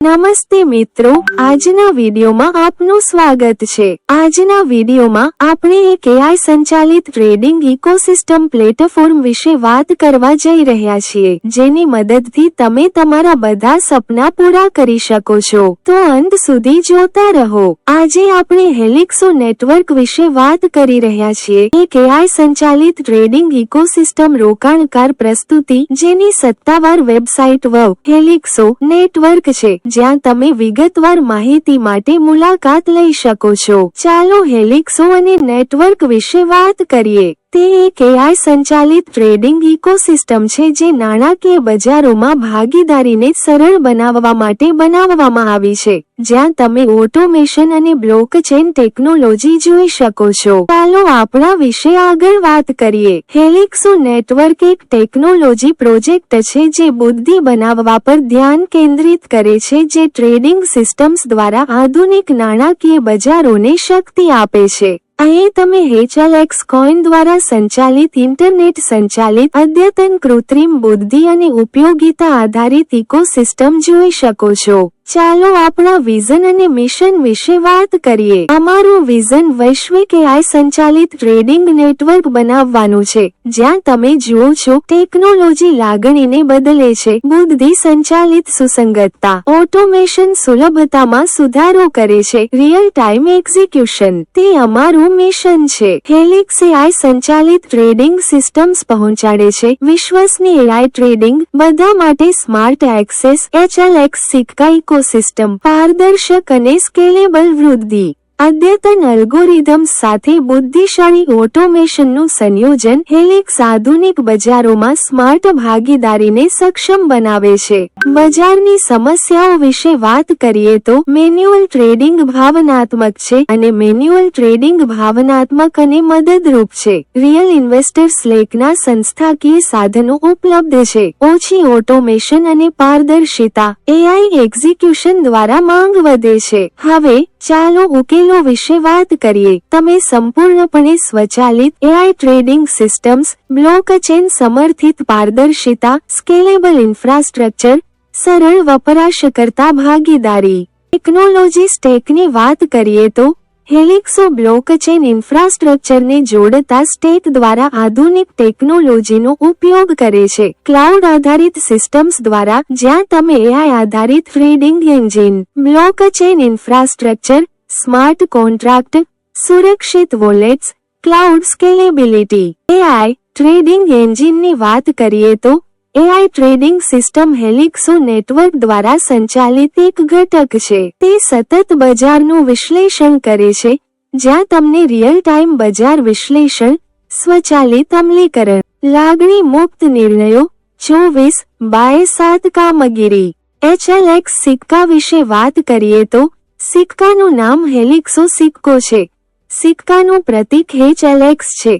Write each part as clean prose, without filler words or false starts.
નમસ્તે મિત્રો, આજના વિડીયોમાં આપનું સ્વાગત છે। આજના વિડીયોમાં આપણે એક AI સંચાલિત ટ્રેડિંગ ઇકોસિસ્ટમ પ્લેટફોર્મ વિશે વાત કરવા જઈ રહ્યા છીએ, જેની મદદથી તમે તમારા બધા સપના પૂરા કરી શકો છો। તો અંત સુધી જોતા રહો। આજે આપણે હેલિક્સો નેટવર્ક વિશે વાત કરી રહ્યા છીએ, એક AI સંચાલિત ટ્રેડિંગ ઇકોસિસ્ટમ રોકાણકાર પ્રસ્તુતિ જેની સત્તાવાર વેબસાઇટ હેલિક્સો નેટવર્ક છે, જ્યાં તમે વિગતવાર માહિતી માટે મુલાકાત લઈ શકો છો। ચાલો હેલિક્સો અને નેટવર્ક વિશે વાત કરીએ। તે એક AI સંચાલિત ટ્રેડિંગ ઇકોસિસ્ટમ છે જે નાણાકીય બજારોમાં ભાગીદારીને સરળ બનાવવા માટે બનાવવામાં આવી છે, જ્યાં તમે ઓટોમેશન અને બ્લોકચેન ટેકનોલોજી જોઈ શકો છો। ચાલો આપણા વિશે આગળ વાત કરીએ। હેલિક્સો નેટવર્ક એક ટેકનોલોજી પ્રોજેક્ટ છે જે બુદ્ધિ બનાવવા પર ધ્યાન કેન્દ્રિત કરે છે, જે ટ્રેડિંગ સિસ્ટમ્સ દ્વારા આધુનિક નાણાકીય બજારોને શક્તિ આપે છે। અહીં તમે HLX કોઈન દ્વારા સંચાલિત ઇન્ટરનેટ સંચાલિત અદ્યતન કૃત્રિમ બુદ્ધિ અને ઉપયોગિતા આધારિત ઇકોસિસ્ટમ જોઈ શકો છો। ચાલો આપણા વિઝન અને મિશન વિશે વાત કરીએ। અમારું વિઝન વૈશ્વિક AI સંચાલિત ટ્રેડિંગ નેટવર્ક બનાવવાનું છે, જ્યાં તમે જુઓ છો ટેકનોલોજી લાગણીને બદલે છે, બુદ્ધિ સંચાલિત સુસંગતતા, ઓટોમેશન સુલભતામાં સુધારો કરે છે, રિયલ ટાઈમ એક્ઝિક્યુશન। તે અમારું મિશન છે। હેલિક્સ AI સંચાલિત ટ્રેડિંગ સિસ્ટમ્સ પહોંચાડે છે વિશ્વસનીય AI ટ્રેડિંગ બધા માટે સ્માર્ટ એક્સેસ, HLX સિક્કા ઇકોસિસ્ટમ, પારદર્શક અને સ્કેલેબલ વૃદ્ધિ, અદ્યતન અલ્ગોરિધમ્સ સાથે બુદ્ધિશાળી ઓટોમેશનનું સંયોજન। હેલિક્સ આધુનિક બજારોમાં સ્માર્ટ ભાગીદારીને સક્ષમ બનાવે છે। બજારની સમસ્યાઓ વિશે વાત કરીએ તો મેન્યુઅલ ટ્રેડિંગ ભાવનાત્મક છે અને મેન્યુઅલ ટ્રેડિંગ ભાવનાત્મક અને મદદરૂપ છે। રિયલ ઇન્વેસ્ટર્સ લેકના સંસ્થાકીય સાધનો ઉપલબ્ધ છે, ઓછી ઓટોમેશન અને પારદર્શિતા, AI એક્ઝિક્યુશન દ્વારા માંગ વધે છે। હવે ચાલો ઉકેલો વિશે વાત કરીએ। તમે સંપૂર્ણપણે સ્વચાલિત AI ટ્રેડિંગ સિસ્ટમ્સ, બ્લોકચેન સમર્થિત પારદર્શિતા, સ્કેલેબલ ઇન્ફ્રાસ્ટ્રક્ચર, સરળ વપરાશકર્તા ભાગીદારી। ટેકનોલોજી સ્ટેકની વાત કરીએ તો હેલિક્સો બ્લોકચેન ઇન્ફ્રાસ્ટ્રક્ચરને જોડતા સ્ટેક દ્વારા આધુનિક ટેકનોલોજીનો ઉપયોગ કરે છે, ક્લાઉડ આધારિત સિસ્ટમ્સ દ્વારા, જ્યાં તમે AI આધારિત trading engine, blockchain infrastructure, smart contract, સુરક્ષિત wallets, cloud scalability. AI trading એન્જિનની વાત કરીએ તો AI trading system Helixo network દ્વારા સંચાલિત એક ઘટક છે। તે સતત બજારનું વિશ્લેષણ કરે છે, જ્યાં તમને રિયલ ટાઈમ બજાર વિશ્લેષણ, સ્વચાલિત અમલીકરણ, લાગણી મુક્ત નિર્ણયો, 24/7 કામગીરી। HLX સિક્કા વિશે વાત કરીએ તો સિક્કાનું નામ હેલિક્સો સિક્કો છે। સિક્કાનું પ્રતીક HLX છે।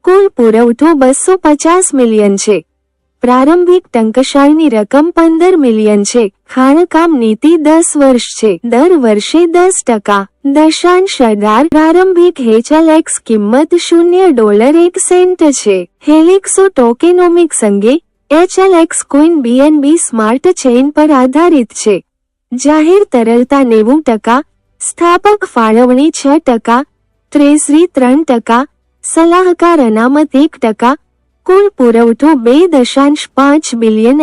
કુલ પુરવઠો 250 મિલિયન છે। પ્રારંભિક ટંકશાળની રકમ 15 મિલિયન છે। ખાણકામ નીતિ 10 વર્ષ છે, દર વર્ષે 10%। દશાંશ 18 પ્રારંભિક HLX કિંમત $0.1 છે। હેલિક્સો ટોકેનોમિક્સ અંગે HLX coin BNB smart chain પર આધારિત છે। જાહેર તરલતા 90%, સ્થાપક ફાળવણી 6%, ટ્રેઝરી 3%, સલાહકાર અનામત 1%, કુલ પુરવઠો 2.5 બિલિયન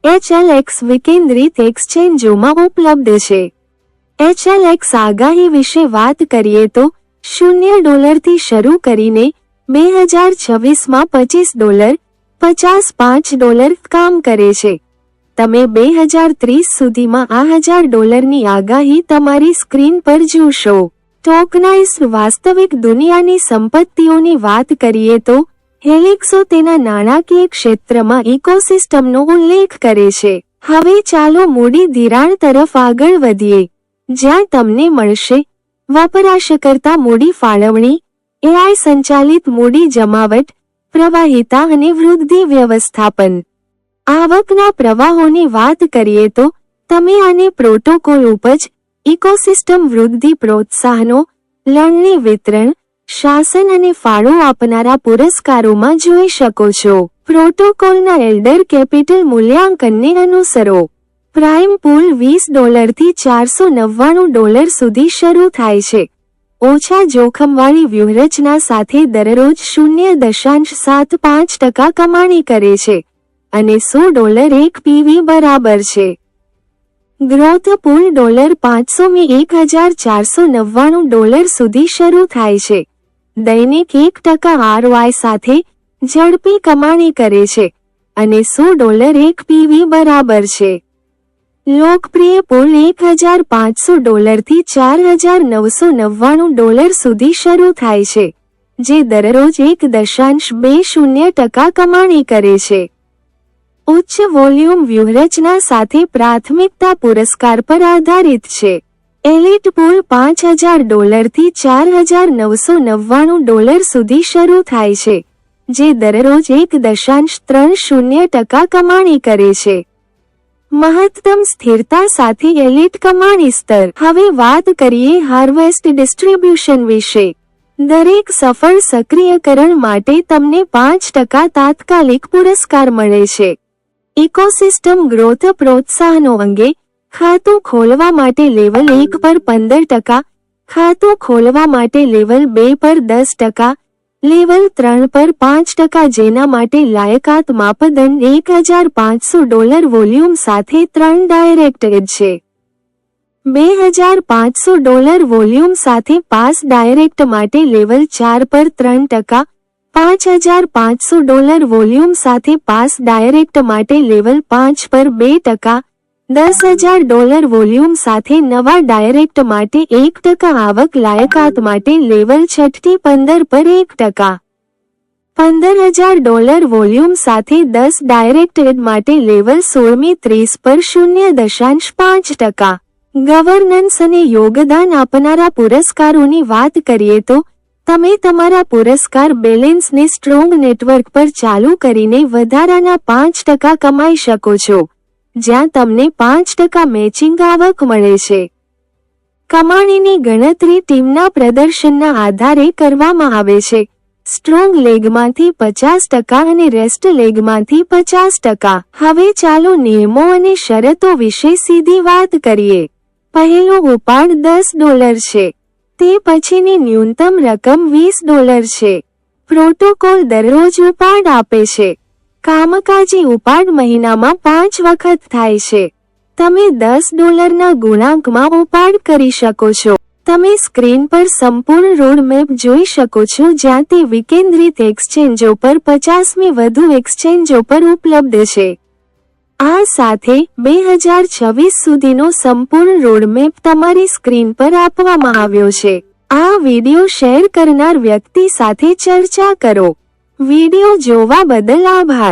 HLX વિકેન્દ્રિત એક્સચેન્જોમાં ઉપલબ્ધ છે। HLX આગાહી વિશે વાત કરીએ તો $0 શરૂ કરીને 2026માં $25, $55 કામ કરે છે। તમે 2030 સુધીમાં આ $1000ની આગાહી તમારી સ્ક્રીન પર જોશો। ટોકનાઇઝ્ડ વાસ્તવિક દુનિયાની સંપત્તિઓની વાત કરીએ તો હેલિક્સો તેના નાણાકીય ક્ષેત્રમાં ઇકોસિસ્ટમનો ઉલ્લેખ કરે છે। હવે ચાલો મૂડી ધિરાણ તરફ આગળ વધીએ, જ્યાં તમને મળશે વપરાશકર્તા મૂડી ફાળવણી, AI સંચાલિત મૂડી જમાવટ, પ્રવાહિતા અને વૃદ્ધિ વ્યવસ્થાપન। આવકના પ્રવાહોની વાત કરીએ તો તમે આને પ્રોટોકોલ ઉપજ, ઇકોસિસ્ટમ વૃદ્ધિ પ્રોત્સાહનો, લણણી વિતરણ, શાસન અને ફાળો આપનારા પુરસ્કારોમાં જોઈ શકો છો। પ્રોટોકોલના એલ્ડર કેપિટલ મૂલ્યાંકનને અનુસરો। પ્રાઇમ પૂલ $20 થી $499 સુધી શરૂ થાય છે. ઓછા જોખમવાળી વ્યૂહરચના સાથે દરરોજ 0.75% કમાણી કરે છે અને $100 એક પીવી બરાબર છે. ગ્રોથ પૂલ $500 $1,499 સુધી શરૂ થાય છે. દૈનિક 1% ROI સાથે ઝડપી કમાણી કરે છે અને $100 એક પીવી બરાબર છે. લોકપ્રિય પૂલ $1,500 થી $4,999 સુધી શરૂ થાય છે, જે દરરોજ 1.20% કમાણી કરે છે. ઉચ્ચ વોલ્યુમ વ્યૂહરચના સાથે પ્રાથમિકતા પુરસ્કાર પર આધારિત છે. એલિટ પૂલ $5,000 થી $4,999 સુધી શરૂ થાય છે, જે દરરોજ 1.30% કમાણી કરે છે. મહત્તમ સ્થિરતા સાથે એલિટ કમાણી સ્તર. હવે વાત કરીએ હાર્વેસ્ટ ડિસ્ટ્રીબ્યુશન વિશે. દરેક સફળ સક્રિયકરણ માટે તમને 5% તાત્કાલિક પુરસ્કાર મળે છે. ઇકોસિસ્ટમ ગ્રોથ પ્રોત્સાહનો અંગે. ખાતું ખોલવા માટે લેવલ 1 પર 15%, ખાતું ખોલવા માટે લેવલ 2 પર 10%, લેવલ 3 પર 5%, જેના માટે લાયકાત માપદંડ $1,500 વોલ્યુમ સાથે 3 ડાયરેક્ટ એડ છે. $2,500 વોલ્યુમ સાથે પાસ ડાયરેક્ટ માટે લેવલ 4 પર 3%, $5,500 વોલ્યુમ સાથે પાસ ડાયરેક્ટ માટે લેવલ 5 પર 2%, $10,000 વોલ્યુમ સાથે નવા ડાયરેક્ટ માટે 1% આવક લાયકાત માટે લેવલ 6 થી 15 પર 1%, $15,000 વોલ્યુમ સાથે 10 ડાયરેક્ટ એડ માટે લેવલ 16 30 પર 0.5%. ગવર્નન્સ અને યોગદાન આપનારા પુરસ્કારોની વાત કરીએ તો તમે તમારા પુરસ્કાર બેલેન્સને સ્ટ્રોંગ નેટવર્ક પર ચાલુ કરીને વધારાના 5% કમાઈ શકો છો, જ્યાં તમને 5% મેચિંગ આવક મળે છે. કમાણીની ગણતરી ટીમના પ્રદર્શનના આધારે કરવામાં આવે છે. સ્ટ્રોંગ લેગમાંથી 50% અને રેસ્ટ લેગમાંથી 50%. હવે ચાલો નિયમો અને શરતો વિશે સીધી વાત કરીએ. પહેલો ઉપાડ $10 છે. તે પછીની ન્યૂનતમ રકમ $20 છે. પ્રોટોકોલ દરરોજ ઉપાડ આપે છે. કામકાજી ઉપાડ મહિનામાં 5 વખત થાય છે. તમે $10ના ગુણાંકમાં ઉપાડ કરી શકો છો. તમે સ્ક્રીન પર સંપૂર્ણ રોડમેપ જોઈ શકો છો, જ્યાં તે વિકેન્દ્રિત એક્સચેન્જો પર 50મી વધુ એક્સચેન્જો પર ઉપલબ્ધ છે. આ સાથે 2026 સુધીનો સંપૂર્ણ રોડમેપ તમારી સ્ક્રીન પર આપવામાં આવ્યો છે. આ વિડિયો શેર કરનાર વ્યક્તિ સાથે ચર્ચા કરો. વિડિયો જોવા બદલ આભાર.